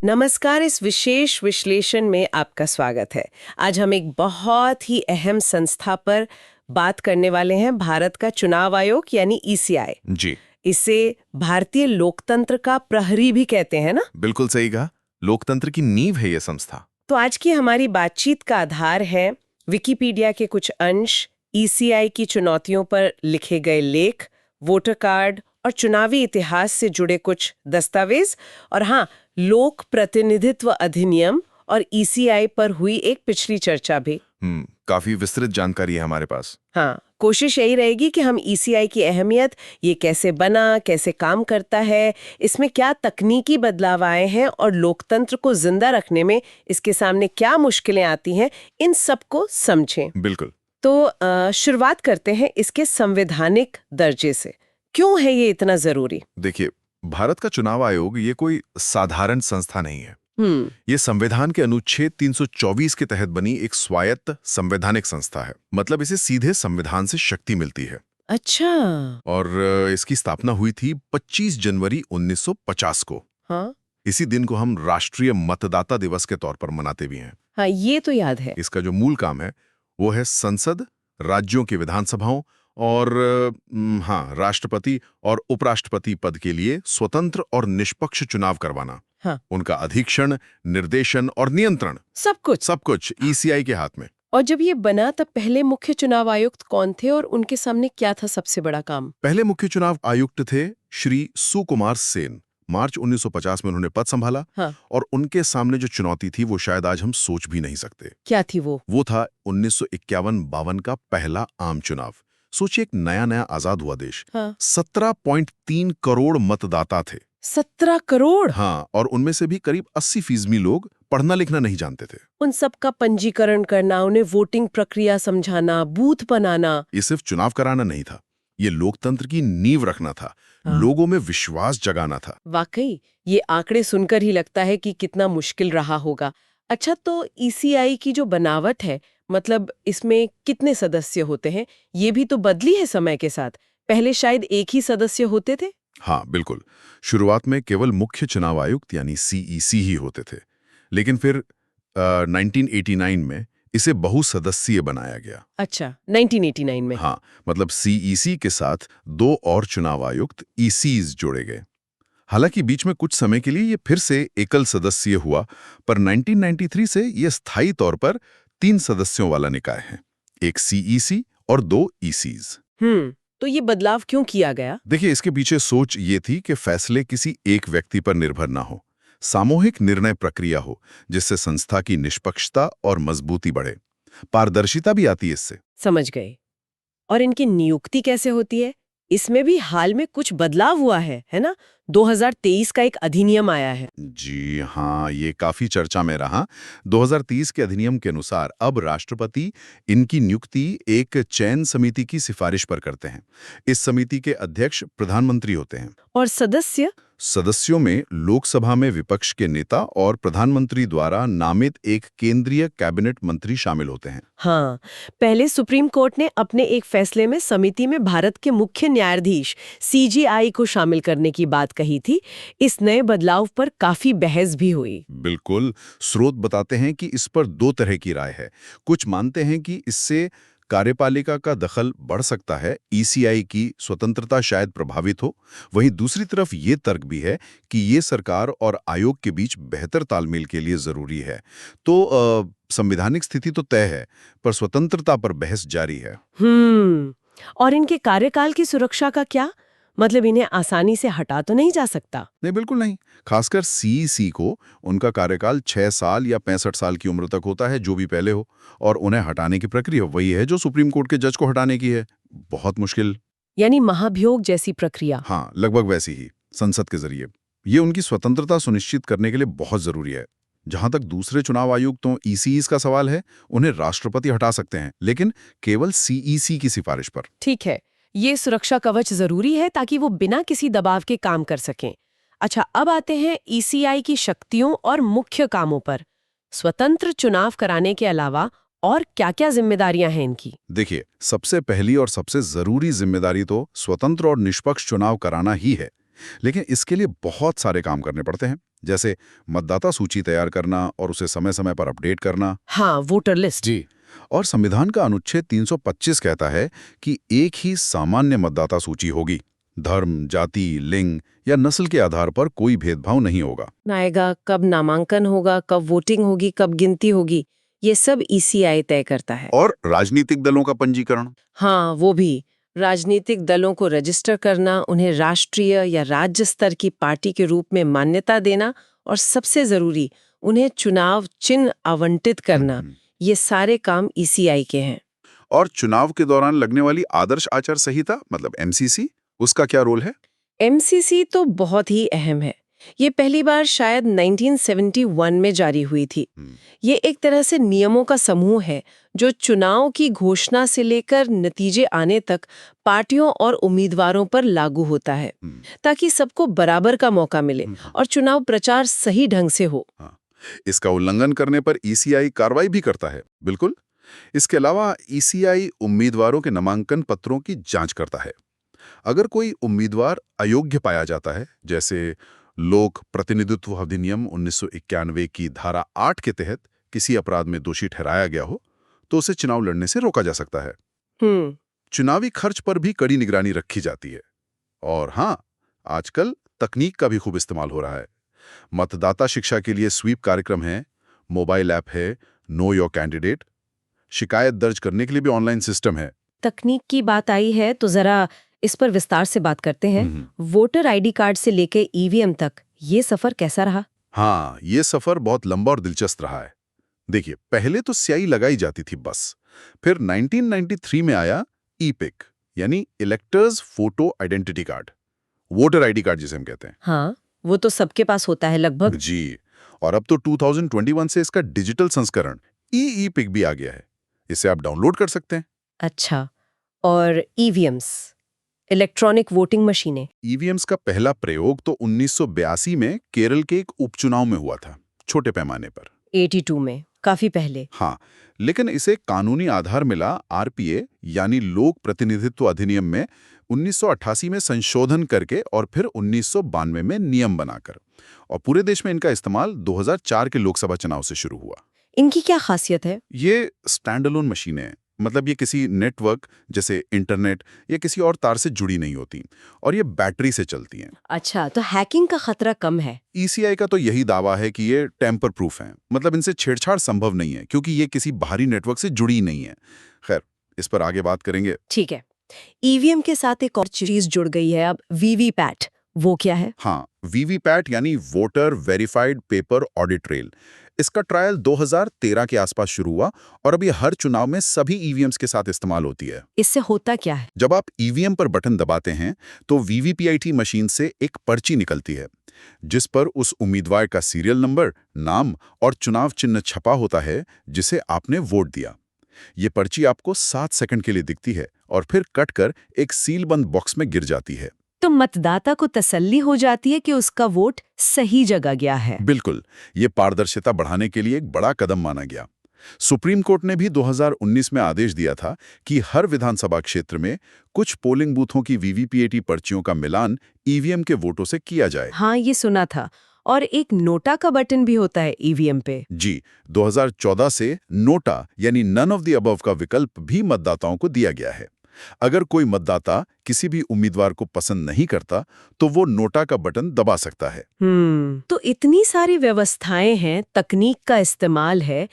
नमस्कार। इस विशेष विश्लेषण में आपका स्वागत है। आज हम एक बहुत ही अहम संस्था पर बात करने वाले हैं, भारत का चुनाव आयोग यानी ईसीआई। जी इसे भारतीय लोकतंत्र का प्रहरी भी कहते हैं ना? बिल्कुल सही कहा। लोकतंत्र की नींव है ये संस्था। तो आज की हमारी बातचीत का आधार है विकिपीडिया के कुछ अंश, ईसीआई की चुनौतियों पर लिखे गए लेख, वोटर कार्ड और चुनावी इतिहास से जुड़े कुछ दस्तावेज, और हाँ, लोक प्रतिनिधित्व अधिनियम और ईसीआई पर हुई एक पिछली चर्चा भी। काफी विस्तृत जानकारी है हमारे पास। हाँ, कोशिश यही रहेगी कि हम ईसीआई की अहमियत, ये कैसे बना, कैसे काम करता है, इसमें क्या तकनीकी बदलाव आए हैं और लोकतंत्र को जिंदा रखने में इसके सामने क्या मुश्किलें आती हैं, इन सबको समझें। बिल्कुल। तो शुरुआत करते हैं इसके संवैधानिक दर्जे से। क्यों है ये इतना जरूरी? देखिए, भारत का चुनाव आयोग ये कोई साधारण संस्था नहीं है। ये संविधान के अनुच्छेद 324 के तहत बनी एक स्वायत्त संवैधानिक संस्था है। मतलब इसे सीधे संविधान से शक्ति मिलती है। अच्छा। और इसकी स्थापना हुई थी 25 जनवरी 1950 को। हाँ इसी दिन को हम राष्ट्रीय मतदाता दिवस के तौर पर मनाते भी हैं। हाँ, ये तो याद है। इसका जो मूल काम है वो है संसद, राज्यों की विधानसभाओं और राष्ट्रपति और उपराष्ट्रपति पद के लिए स्वतंत्र और निष्पक्ष चुनाव करवाना। हाँ। उनका अधीक्षण, निर्देशन और नियंत्रण सब कुछ ईसीआई के हाथ में। और जब ये बना तब पहले मुख्य चुनाव आयुक्त कौन थे और उनके सामने क्या था सबसे बड़ा काम? पहले मुख्य चुनाव आयुक्त थे श्री सुकुमार सेन। मार्च 1950 में उन्होंने पद संभाला। हाँ। और उनके सामने जो चुनौती थी वो शायद आज हम सोच भी नहीं सकते। क्या थी वो? वो था 1951-52 का पहला आम चुनाव। सोचिए, एक नया आजाद हुआ देश। हाँ। 17.3 करोड़ मतदाता थे। 17 करोड़? हाँ, और उनमें से भी करीब 80% लोग पढ़ना लिखना नहीं जानते थे। उन सब का पंजीकरण करना, उन्हें वोटिंग प्रक्रिया समझाना, बूथ बनाना। ये सिर्फ चुनाव कराना नहीं था, ये लोकतंत्र की नींव रखना था। हाँ। लोगों में विश्वास जगाना था। वाकई ये आंकड़े सुनकर ही लगता है कि कितना मुश्किल रहा होगा। अच्छा, तो ईसीआई की जो बनावट है, मतलब इसमें कितने सदस्य होते हैं, ये भी तो बदली है समय के साथ। पहले शायद एक ही सदस्य होते थे। हाँ बिल्कुल, शुरुआत में केवल मुख्य चुनाव आयुक्त यानी सीईसी ही होते थे, लेकिन फिर 1989 में इसे बहुसदस्यीय बनाया गया। अच्छा, 1989 में? हाँ, मतलब सीईसी के साथ 2 और चुनाव आयुक्त ईसीज जोड़े गए। हालांकि बीच में कुछ समय के लिए ये फिर से एकल सदस्यीय हुआ, पर 1993 से ये स्थायी तौर पर 3 सदस्यों वाला निकाय है, एक सीईसी और 2 ईसीज। तो ये बदलाव क्यों किया गया? देखिए, इसके पीछे सोच ये थी कि फैसले किसी एक व्यक्ति पर निर्भर ना हो, सामूहिक निर्णय प्रक्रिया हो, जिससे संस्था की निष्पक्षता और मजबूती बढ़े। पारदर्शिता भी आती है इससे। समझ गए। और इनकी नियुक्ति कैसे होती है? इसमें भी हाल में कुछ बदलाव हुआ है ना? 2023 का एक अधिनियम आया है। जी हाँ, ये काफी चर्चा में रहा। 2030 के अधिनियम के अनुसार अब राष्ट्रपति इनकी नियुक्ति एक चयन समिति की सिफारिश पर करते हैं। इस समिति के अध्यक्ष प्रधानमंत्री होते हैं। और सदस्यों में लोकसभा में विपक्ष के नेता और प्रधानमंत्री द्वारा नामित एक केंद्रीय कैबिनेट मंत्री शामिल होते हैं। हाँ, पहले सुप्रीम कोर्ट ने अपने एक फैसले में समिति में भारत के मुख्य न्यायाधीश सीजेआई को शामिल करने की बात कही थी। इस नए बदलाव पर काफी बहस भी हुई। बिल्कुल, स्रोत बताते हैं कि इस पर 2 तरह की राय है। कुछ मानते हैं कि इससे कार्यपालिका का दखल बढ़ सकता है, ईसीआई की स्वतंत्रता शायद प्रभावित हो। वहीं दूसरी तरफ ये तर्क भी है कि ये सरकार और आयोग के बीच बेहतर तालमेल के लिए जरूरी है। तो संवैधानिक स्थिति तो तय है, पर स्वतंत्रता पर बहस जारी है। और इनके कार्यकाल की सुरक्षा का क्या? मतलब इन्हें आसानी से हटा तो नहीं जा सकता? नहीं, बिल्कुल नहीं। खासकर सीईसी को उनका कार्यकाल 6 साल या 65 साल की उम्र तक होता है, जो भी पहले हो, और उन्हें हटाने की प्रक्रिया वही है जो सुप्रीम कोर्ट के जज को हटाने की है। बहुत मुश्किल। यानी महाभियोग जैसी प्रक्रिया? हाँ, लगभग वैसी ही, संसद के जरिए। ये उनकी स्वतंत्रता सुनिश्चित करने के लिए बहुत जरूरी है। जहां तक दूसरे चुनाव आयुक्तों ईसीईस का सवाल है, उन्हें राष्ट्रपति हटा सकते हैं, लेकिन केवल सीईसी की सिफारिश पर। ठीक है, ये सुरक्षा कवच जरूरी है ताकि वो बिना किसी दबाव के काम कर सकें। अच्छा, अब आते हैं ईसीआई की शक्तियों और मुख्य कामों पर। स्वतंत्र चुनाव कराने के अलावा और क्या-क्या जिम्मेदारियां हैं इनकी? देखिए, सबसे पहली और सबसे जरूरी जिम्मेदारी तो स्वतंत्र और निष्पक्ष चुनाव कराना ही है। लेकिन इसके लिए बहुत सारे काम करने पड़ते हैं, जैसे मतदाता सूची तैयार करना और उसे समय-समय पर अपडेट करना। हाँ, वोटर लिस्ट। जी। और संविधान का अनुच्छेद 325 कहता है कि एक ही सामान्य मतदाता सूची होगी। धर्म, जाति, लिंग या नस्ल के आधार पर कोई भेदभाव नहीं होगा। आएगा, कब नामांकन होगा, कब वोटिंग होगी, कब गिनती होगी, ये सब ईसीआई तय करता है। और राजनीतिक दलों का पंजीकरण। हाँ, वो भी। राजनीतिक दलों को रजिस्टर करना, उन्हें राष्ट्रीय या राज्य स्तर की पार्टी के रूप में मान्यता देना और सबसे जरूरी, उन्हें चुनाव चिन्ह आवंटित करना, ये सारे काम ईसीआई के हैं। और चुनाव के दौरान लगने वाली आदर्श आचार संहिता मतलब एमसीसी, उसका क्या रोल है? एमसीसी तो बहुत ही अहम है। ये पहली बार शायद 1971 में जारी हुई थी। ये एक तरह से नियमों का समूह है जो चुनाव की घोषणा से लेकर नतीजे आने तक पार्टियों और उम्मीदवारों पर लागू होता है, ताकि सबको बराबर का मौका मिले और चुनाव प्रचार सही ढंग से हो। इसका उल्लंघन करने पर ईसीआई कार्रवाई भी करता है। बिल्कुल। इसके अलावा ईसीआई उम्मीदवारों के नामांकन पत्रों की जांच करता है। अगर कोई उम्मीदवार अयोग्य पाया जाता है, जैसे लोक प्रतिनिधित्व अधिनियम 1991 की धारा 8 के तहत किसी अपराध में दोषी ठहराया गया हो, तो उसे चुनाव लड़ने से रोका जा सकता है। चुनावी खर्च पर भी कड़ी निगरानी रखी जाती है। और हाँ, आजकल तकनीक का भी खूब इस्तेमाल हो रहा है। मतदाता शिक्षा के लिए स्वीप कार्यक्रम है, मोबाइल ऐप है, नो योर कैंडिडेट, शिकायत दर्ज करने के लिए भी ऑनलाइन सिस्टम है। तकनीक की बात आई है तो जरा इस पर विस्तार से बात करते हैं। वोटर आईडी कार्ड से लेके ईवीएम तक ये सफर कैसा रहा? हाँ, ये सफर बहुत लंबा और दिलचस्प रहा है। देखिए, पहले तो स्याही लगाई जाती थी बस। फिर 1993 में आया ई-पिक, यानी electors photo identity card, voter ID card जिसे हम कहते हैं। हाँ, वो तो सबके पास होता है लगभग। जी। और अब तो 2021 से इसका डिजिटल संस्करण ई-पिक भी आ गया है। इसे आप डाउनलोड कर सकते हैं। अच्छा, और ईवीएम्स, इलेक्ट्रॉनिक वोटिंग मशीनें? ईवीएम्स का पहला प्रयोग तो 1982 में केरल के एक उपचुनाव में हुआ था, छोटे पैमाने पर। 82 में, काफी पहले। हाँ, लेकिन इसे कानूनी आधार मिला आरपीए यानी लोक प्रतिनिधित्व अधिनियम में 1988 में संशोधन करके और फिर 1992 में नियम बनाकर। और पूरे देश में इनका इस्तेमाल 2004 के लोकसभा चुनाव से शुरू हुआ। इनकी क्या खासियत है? ये स्टैंडअलोन मशीनें हैं, मतलब ये किसी नेटवर्क जैसे इंटरनेट या किसी और तार से जुड़ी नहीं होती और ये बैटरी से चलती हैं। अच्छा, तो हैकिंग का खतरा कम है। ईसीआई का तो यही दावा है कि ये टेम्पर प्रूफ हैं, मतलब इनसे छेड़छाड़ संभव नहीं है क्योंकि ये किसी बाहरी नेटवर्क से जुड़ी नहीं है। खैर, इस पर आगे बात करेंगे। ठीक है। ईवीएम के साथ एक और चीज जुड़ गई है अब, वीवीपैट। वो क्या है? हाँ, वीवीपैट यानी voter verified paper audit trail. इसका ट्रायल 2013 के आसपास शुरू हुआ और अब ये हर चुनाव में सभी ईवीएम्स के साथ इस्तेमाल होती है। इससे होता क्या है? जब आप ईवीएम पर बटन दबाते हैं तो वीवीपीआईटी मशीन से एक पर्ची निकलती है जिस पर उस उम्मीदवार का सीरियल नंबर, नाम और चुनाव चिन्ह छपा होता है जिसे आपने वोट दिया। ये पर्ची आपको 7 सेकंड के लिए दिखती है और फिर कटकर एक सीलबंद बॉक्स में गिर जाती है। तो मतदाता को तसल्ली हो जाती है कि उसका वोट सही जगह गया है। बिल्कुल, ये पारदर्शिता बढ़ाने के लिए एक बड़ा कदम माना गया। सुप्रीम कोर्ट ने भी 2019 में आदेश दिया था कि हर विधानसभा क्षेत्र में कुछ पोलिंग बूथों की वीवीपीएटी पर्चियों का मिलान ईवीएम के वोटों से किया जाए। हाँ, ये सुना था। और एक नोटा का बटन भी होता है ईवीएम पे। जी, 2014 से नोटा यानी नन ऑफ द अबव का विकल्प भी मतदाताओं को दिया गया है। अगर कोई मतदाता किसी भी उम्मीदवार को पसंद नहीं करता तो वो नोटा का बटन दबा सकता है। तो इतनी सारी व्यवस्थाएं हैं, तकनीक का इस्तेमाल है,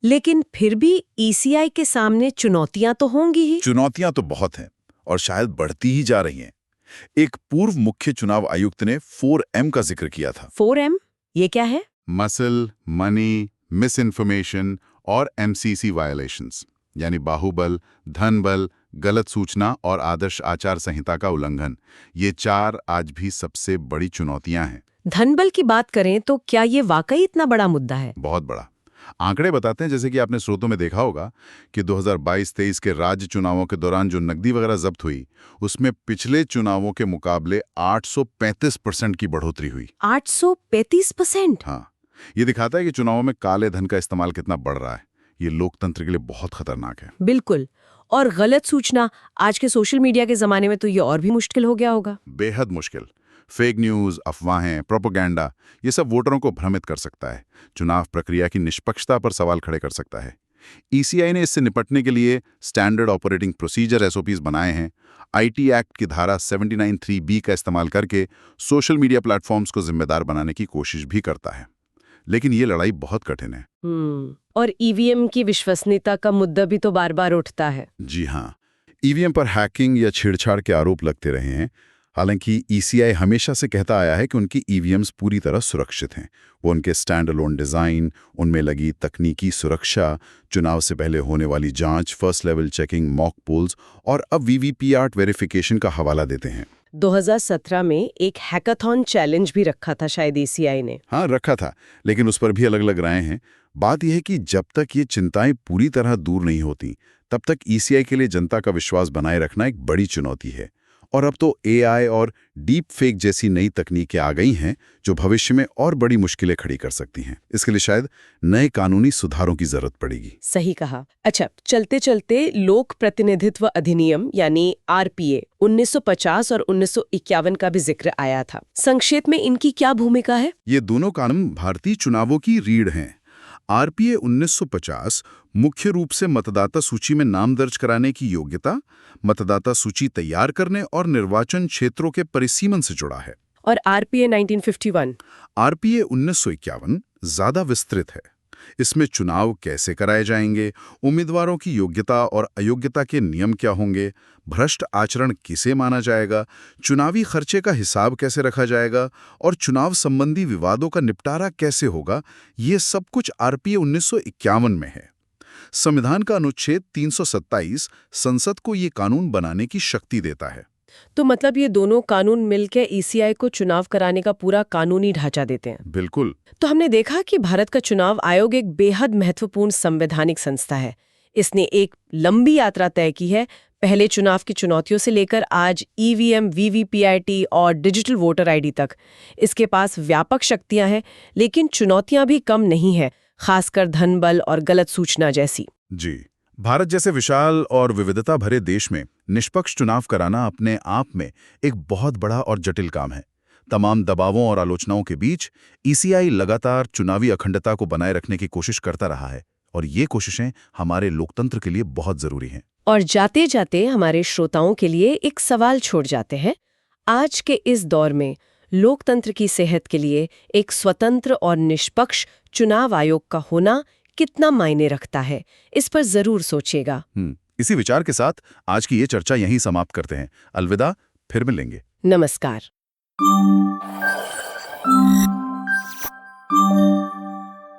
लेकिन फिर भी ईसीआई के सामने चुनौतियां तो होंगी ही। चुनौतियां तो बहुत हैं और शायद बढ़ती ही जा रही हैं। एक पूर्व मुख्य चुनाव आयुक्त ने 4M का जिक्र किया था। 4M? ये क्या है? मसल, मनी, मिस इन्फॉर्मेशन और एमसीसी वायलेशंस, यानी बाहुबल, धनबल, गलत सूचना और आदर्श आचार संहिता का उल्लंघन। ये 4 आज भी सबसे बड़ी चुनौतियां हैं। धनबल की बात करें तो क्या ये वाकई इतना बड़ा मुद्दा है? बहुत बड़ा। आंकड़े बताते हैं, जैसे कि आपने स्रोतों में देखा होगा कि 2022-23 के राज्य चुनावों के दौरान जो नकदी वगैरह जब्त हुई, उसमें पिछले चुनावों के मुकाबले 835% की बढ़ोतरी हुई। 835%? हाँ, ये दिखाता है कि चुनावों में काले धन का इस्तेमाल कितना बढ़ रहा है। ये लोकतंत्र के लिए बहुत खतरनाक है। बिल्कुल। और गलत सूचना आज के सोशल मीडिया के जमाने में तो ये और भी मुश्किल हो गया होगा। बेहद मुश्किल। फेक न्यूज़, अफवाहें, प्रोपेगेंडा ये सब वोटरों को भ्रमित कर सकता है, चुनाव प्रक्रिया की निष्पक्षता पर सवाल खड़े कर सकता है। ईसीआई ने इससे निपटने के लिए स्टैंडर्ड ऑपरेटिंग प्रोसीजर एसओपीज बनाए हैं। आईटी एक्ट की धारा 79(3)(b का इस्तेमाल करके सोशल मीडिया प्लेटफॉर्म्स को जिम्मेदार बनाने की कोशिश भी करता है। लेकिन ये लड़ाई बहुत कठिन है। और ईवीएम की विश्वसनीयता का मुद्दा भी तो बार बार उठता है। जी हाँ, ईवीएम पर हैकिंग या छेड़छाड़ के आरोप लगते रहे हैं। हालांकि ईसीआई हमेशा से कहता आया है कि उनकी ईवीएम्स पूरी तरह सुरक्षित हैं। वो उनके स्टैंड अलोन डिज़ाइन, उनमें लगी तकनीकी सुरक्षा, चुनाव से पहले होने वाली जांच, first level checking, mock polls और अब वीवीपीएटी वेरिफिकेशन का हवाला देते हैं। 2017 में एक हैकाथॉन चैलेंज भी रखा था शायद ईसीआई ने। हाँ, रखा था, लेकिन उस पर भी अलग अलग राय हैं। बात यह है कि जब तक ये चिंताएं पूरी तरह दूर नहीं होती, तब तक ईसीआई के लिए जनता का विश्वास बनाए रखना एक बड़ी चुनौती है। और अब तो एआई और डीप फेक जैसी नई तकनीकें आ गई हैं जो भविष्य में और बड़ी मुश्किलें खड़ी कर सकती हैं। इसके लिए शायद नए कानूनी सुधारों की जरूरत पड़ेगी। सही कहा। अच्छा, चलते चलते लोक प्रतिनिधित्व अधिनियम यानी आरपीए 1950 और 1951 का भी जिक्र आया था। संक्षेप में इनकी क्या भूमिका है? ये दोनों कानून भारतीय चुनावों की रीढ़ हैं। आरपीए 1950 मुख्य रूप से मतदाता सूची में नाम दर्ज कराने की योग्यता, मतदाता सूची तैयार करने और निर्वाचन क्षेत्रों के परिसीमन से जुड़ा है। और आरपीए 1951? आरपीए 1951 ज्यादा विस्तृत है। इसमें चुनाव कैसे कराए जाएंगे, उम्मीदवारों की योग्यता और अयोग्यता के नियम क्या होंगे, भ्रष्ट आचरण किसे माना जाएगा, चुनावी खर्चे का हिसाब कैसे रखा जाएगा और चुनाव संबंधी विवादों का निपटारा कैसे होगा, ये सब कुछ आरपीए 1951 में है। संविधान का अनुच्छेद 327 संसद को ये कानून बनाने की शक्ति देता है। तो मतलब ये दोनों कानून मिलकर ईसीआई को चुनाव कराने का पूरा कानूनी ढांचा देते हैं। बिल्कुल। तो हमने देखा कि भारत का चुनाव आयोग एक बेहद महत्वपूर्ण संवैधानिक संस्था है। इसने एक लंबी यात्रा तय की है, पहले चुनाव की चुनौतियों से लेकर आज ईवीएम, वीवीपीएटी और डिजिटल वोटर आईडी तक। इसके पास व्यापक शक्तियां हैं, लेकिन चुनौतियां भी कम नहीं है, खासकर धन बल और गलत सूचना जैसी। जी, भारत जैसे विशाल और विविधता भरे देश में निष्पक्ष चुनाव कराना अपने आप में एक बहुत बड़ा और जटिल काम है। तमाम दबावों और आलोचनाओं के बीच ईसीआई लगातार चुनावी अखंडता को बनाए रखने की कोशिश करता रहा है और ये कोशिशें हमारे लोकतंत्र के लिए बहुत जरूरी हैं। और जाते जाते हमारे श्रोताओं के लिए एक सवाल छोड़ जाते हैं। आज के इस दौर में लोकतंत्र की सेहत के लिए एक स्वतंत्र और निष्पक्ष चुनाव आयोग का होना कितना मायने रखता है, इस पर जरूर सोचिएगा। इसी विचार के साथ आज की ये चर्चा यहीं समाप्त करते हैं। अलविदा, फिर मिलेंगे। नमस्कार।